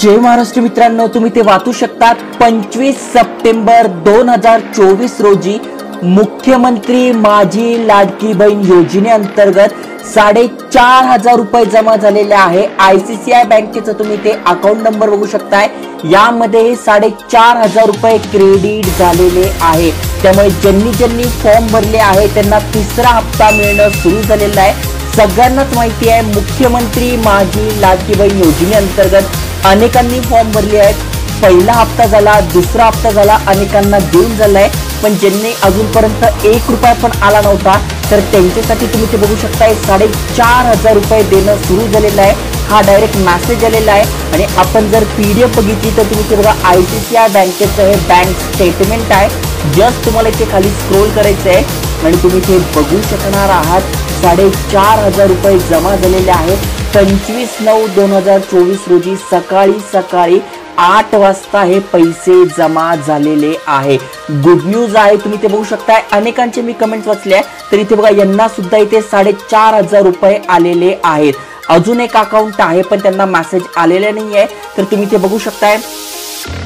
जय महाराष्ट्र मित्रांनो, तुम्ही ते वाचू शकतात 25 सप्टेंबर 2024 रोजी मुख्यमंत्री माझी लाडकी बहीण योजनेअंतर्गत 4,500 रुपये जमा झालेले आहे। आयसीसीआय बँकेचं तुम्ही ते अकाउंट नंबर बघू शकताय। यामध्ये 4,500 रुपये क्रेडिट झालेले आहे। त्यामुळे ज्यांनी फॉर्म भरले आहे त्यांना तिसरा हप्ता मिळणं सुरू झालेला आहे। सगळ्यांनाच माहिती आहे मुख्यमंत्री माझी लाडकी बहीण योजनेअंतर्गत अनेकांनी फॉर्म भरले आहेत। पहिला हप्ता झाला, दुसरा हप्ता झाला, अनेकांना देऊन झालाय, पण ज्यांनी अजूनपर्यंत 1 रुपया पण आला नव्हता तर त्यांच्यासाठी तुम्ही ते बघू शकताय 4,500 रुपये देणं सुरू झालेलं आहे। हा डायरेक्ट मेसेज आलेला आहे आणि आपण जर पीडीएफ बघितली तर तुम्ही ते बघा आयसीसीआय बँकेचं हे बँक स्टेटमेंट आहे। जस्ट तुम्हाला इथे खाली स्क्रोल करायचं आहे आणि तुम्ही ते बघू शकणार आहात 4,500 रुपये जमा झालेले आहेत। 25/9/2024 रोजी सकाळी 8 वाजता हे पैसे जमा झालेले आहे। गुड न्यूज आहे, तुम्ही ते बघू शकताय। अनेकांचे मी कमेंट्स वाचले तर इथे बघा यांना सुद्धा इथे 4,500 रुपये आलेले आहेत। अजून एक अकाउंट आहे पण त्यांना मेसेज आलेला नाहीये, तर तुम्ही ते बघू शकताय।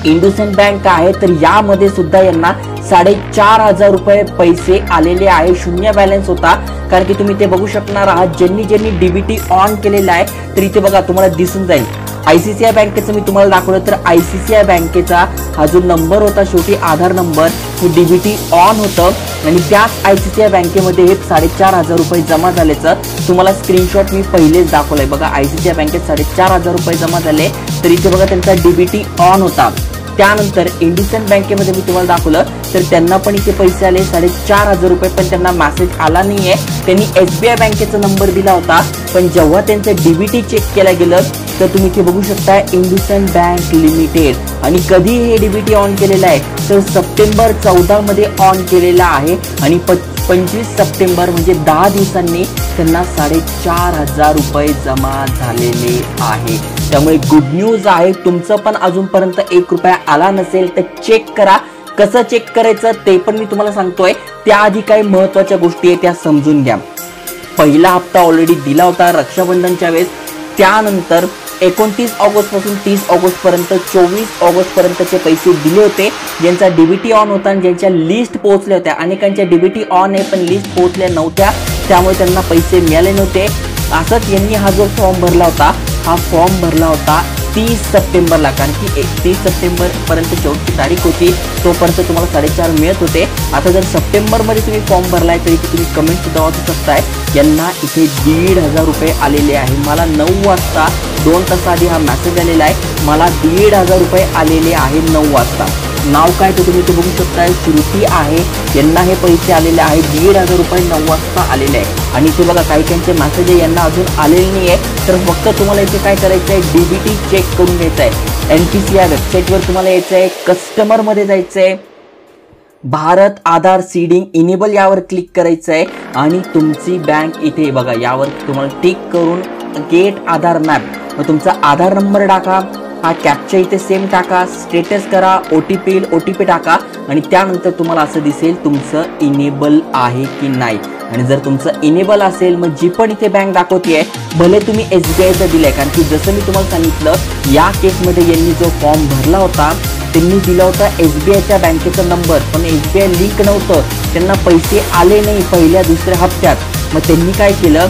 इंडसइंड बँक आहे तर यामध्ये सुद्धा यांना 4,500 रुपये पैसे आलेले आहे। शून्य बॅलन्स होता, कारण की तुम्ही ते बघू शकणार आहात ज्यांनी डीबीटी ऑन केलेला आहे तर इथे बघा तुम्हाला दिसून जाईल। आयसीसीआय बँकेचं मी तुम्हाला दाखवलं तर आयसीसीआय बँकेचा हा जो नंबर होता शेवटी आधार नंबर, हे डीबीटी ऑन होतं आणि त्याच आयसीसीआय बँकेमध्ये हे 4,500 रुपये जमा झाल्याचं तुम्हाला स्क्रीनशॉट मी पहिलेच दाखवलंय। बघा आयसीसीआय बँकेत 4,500 रुपये जमा झाले तर इथे बघा त्यांचा डीबीटी ऑन होता। त्यानंतर इंडसइंड बँकेमध्ये मी तुम्हाला दाखवलं तर त्यांना पण इथे पैसे आले 4,500 रुपये, पण त्यांना मेसेज आला नाहीये। त्यांनी एसबीआय बँकेचा नंबर दिला होता, पण जेव्हा त्यांचं डीबीटी चेक केलं गेलं तर तुम्ही इथे बघू शकता इंडसइंड बँक लिमिटेड, आणि कधी हे डीबीटी ऑन केलेलं आहे तर सप्टेंबर 14 मध्ये ऑन केलेला आहे आणि 25 सप्टेंबर म्हणजे 10 दिवसांनी त्यांना 4,500 रुपये जमा झालेले आहे। त्यामुळे गुड न्यूज आहे, तुमचं पण अजूनपर्यंत 1 रुपया आला नसेल तर चेक करा। कसं चेक करायचं ते पण मी तुम्हाला सांगतोय। त्याआधी काही महत्त्वाच्या गोष्टी आहेत त्या समजून घ्या। पहिला हप्ता ऑलरेडी दिला होता रक्षाबंधनच्या वेळेस, त्यानंतर 29 ऑगस्ट पासून 30 ऑगस्ट पर्यंत 24 ऑगस्ट पर्यंतचे पैसे दिले होते ज्यांचा डीबीटी ऑन होता आणि ज्यांच्या लिस्ट पोहोचल्या होत्या। अनेकांच्या डीबीटी ऑन आहे पण लिस्ट पोहोचल्या नव्हत्या, त्यामुळे त्यांना पैसे मिळाले नव्हते। असंच यांनी हा जो फॉर्म भरला होता, हा फॉर्म भरला होता 30 सप्टेंबरला, कारण की 30 सप्टेंबर पर्यंत शेवटची तारीख होती, तोपर्यंत तुम्हाला 4,500 मिळत होते। आता जर सप्टेंबर मध्ये तुम्ही फॉर्म भरलाय तर इथे तुम्ही कमेंट सुद्धा वाचू शकताय। यांना इथे 1,500 रुपये आलेले आहे। मला 9 वाजता 2 तास आधी हा मेसेज आलेला आहे, मला 1,500 रुपये आलेले आहे 9 वाजता। नाव काय तर तुम्ही ते बघू शकताय, श्रुती आहे, यांना हे पैसे आलेले आहेत 1,500 रुपये 9 वाजता आलेले आहे। आणि इथे बघा काही मेसेज आहे यांना अजून आलेले नाही आहे, तर फक्त तुम्हाला इथे काय करायचं आहे, डीबीटी चेक करून घ्यायचं आहे। एनपीसीआय वेबसाईटवर तुम्हाला यायचं आहे, कस्टमर मध्ये जायचं आहे, भारत आधार सीडिंग इनेबल यावर क्लिक करायचं आहे आणि तुमची बँक इथे बघा यावर तुम्हाला टिक करून गेट आधार मॅप, मग तुमचा आधार नंबर टाका, हा कॅप्चा इथे सेम टाका, स्टेटस करा, ओटीपी टाका आणि त्यानंतर तुम्हाला असं दिसेल तुमचं इनेबल आहे की नाही। आणि जर तुमचं इनेबल असेल मग जी पण इथे बँक दाखवते भले तुम्ही एसबीआयचा दिलाय, कारण की जसं मी तुम्हाला सांगितलं या केसमध्ये यांनी जो फॉर्म भरला होता त्यांनी दिला होता एसबीआयच्या बँकेचा नंबर, पण एसबीआय लिंक नव्हतं, त्यांना पैसे आले नाही पहिल्या दुसऱ्या हप्त्यात। मग त्यांनी काय केलं,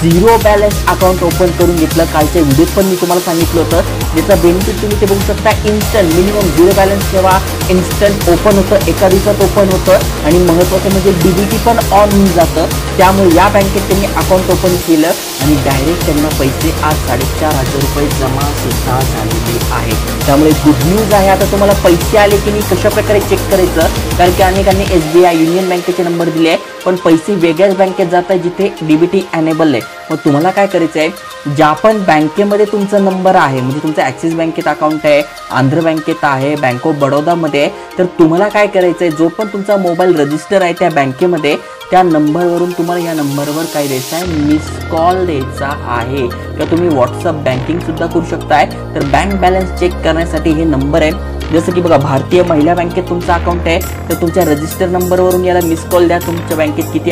0 बॅलन्स अकाउंट ओपन करून घेतलं। कालच्या व्हिडिओत पण मी तुम्हाला सांगितलं होतं, ज्याचा बेनिफिट तुम्ही ते बघू शकता। इन्स्टंट मिनिमम 0 बॅलन्स ठेवा, इन्स्टंट ओपन होतं, एका दिवसात ओपन होतं आणि महत्त्वाचं म्हणजे डीबीटी पण ऑन होऊन जातं। त्यामुळे या बँकेत त्यांनी अकाउंट ओपन केलं आणि डायरेक्ट त्यांना पैसे आज 4,500 रुपये जमा सुद्धा झालेले आहे। त्यामुळे गुड न्यूज आहे। आता तुम्हाला पैसे आले की नाही कशा प्रकारे चेक करायचं, कारण की अनेकांनी एसबीआय युनियन बँकेचे नंबर दिले आहे पण पैसे वेगळ्याच बँकेत जात आहे जिथे डीबीटी एनेबल आहे। मग तुम्हाला काय करायचं आहे, ज्या पण बँकेमध्ये तुमचा नंबर आहे, म्हणजे तुमचं ॲक्सिस बँकेत अकाउंट आहे, आंध्र बँकेत आहे, बँक ऑफ बडोदामध्ये आहे, तर तुम्हाला काय करायचं आहे, जो पण तुमचा मोबाईल रजिस्टर आहे त्या बँकेमध्ये त्या नंबरवरून तुम्हाला या नंबरवर काय द्यायचं आहे, मिस कॉल द्यायचा आहे, किंवा तुम्ही व्हॉट्सअप बँकिंग सुद्धा करू शकताय। तर बँक बॅलन्स चेक करण्यासाठी हे नंबर आहे। जसं की बघा भारतीय महिला बँकेत तुमचा अकाउंट आहे तर तुमच्या रजिस्टर नंबरवरून याला मिस कॉल द्या, तुमच्या बँकेत किती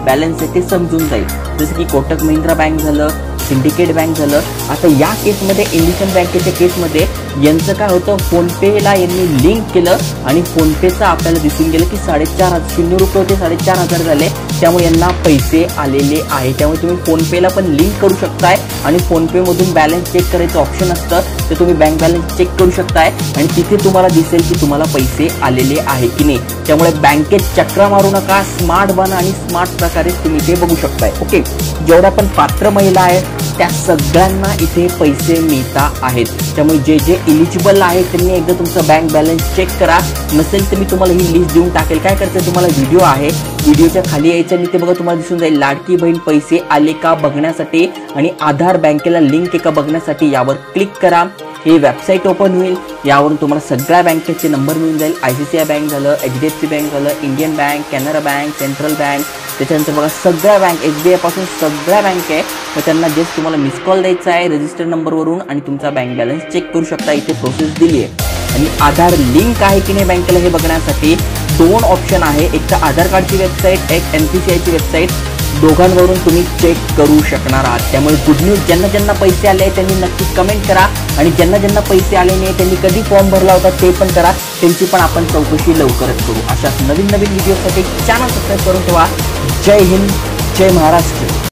बॅलन्स आहे ते समजून जाईल। जसं की कोटक महिंद्रा बँक झालं, सिंडिकेट बँक झालं. आता या केसमध्ये इंडियन बँकेच्या केसमध्ये यांचं काय होतं, फोनपेला यांनी लिंक केलं आणि फोनपेचं आपल्याला दिसून गेलं की 4,500 रुपये होते, 4,500 झाले. त्यामुळे यांना पैसे आलेले आहे. त्यामुळे तुम्ही फोनपेला पण लिंक करू शकताय आणि फोनपेमधून बॅलन्स चेक करायचं ऑप्शन असतं, तर तुम्ही बँक बॅलन्स चेक करू शकताय आणि तिथे तुम्हाला दिसेल की तुम्हाला पैसे आलेले आहे की नाही. त्यामुळे बँकेत चक्रा मारू नका, स्मार्ट बना आणि स्मार्ट प्रकारे तुम्ही ते बघू शकताय. ओके, जेवढ्या पण पात्र महिला आहेत त्या सगळ्यांना इथे पैसे मिळता आहेत. त्यामुळे जे जे इलिजिबल आहे त्यांनी एकदा तुमचा बँक बॅलन्स चेक करा. नसेल तर मी तुम्हाला ही लिस्ट देऊन टाकेल. काय करते, तुम्हाला व्हिडिओ आहे, व्हिडिओच्या खाली यायचं आणि ते बघा तुम्हाला दिसून जाईल लाडकी बहीण पैसे आले का बघण्यासाठी आणि आधार बँकेला लिंक आहे का बघण्यासाठी यावर क्लिक करा. हे वेबसाईट ओपन होईल. यावरून तुम्हाला सगळ्या बँकेचे नंबर मिळून जाईल. ICICI बँक झालं, HDFC बँक झालं, Indian bank, Canara bank, central bank, त्याच्यानंतर बघा सगळ्या बँक, SBI पासून सगळ्या बँक आहे. तर त्यांना जस्ट तुम्हाला मिस कॉल द्यायचा आहे रजिस्टर नंबरवरून आणि तुमचा बँक बॅलन्स चेक करू शकता. इथे प्रोसेस दिली आहे आणि आधार लिंक आहे की नाही बँकेला हे बघण्यासाठी 2 ऑप्शन आहे. एक तर आधार कार्डची वेबसाईट, एक NPCIची वेबसाईट. दोघांवरून तुम्ही चेक करू शकणार आहात. त्यामुळे गुड न्यूज, ज्यांना ज्यांना पैसे आले त्यांनी नक्की कमेंट करा आणि ज्यांना ज्यांना पैसे आले नाही त्यांनी कधी फॉर्म भरला होता ते पण करा. त्यांची पण आपण चौकशी लवकरच करू. अशाच नवीन नवीन व्हिडिओसाठी चॅनल सबस्क्राईब करून ठेवा. जय हिंद, जय महाराष्ट्र.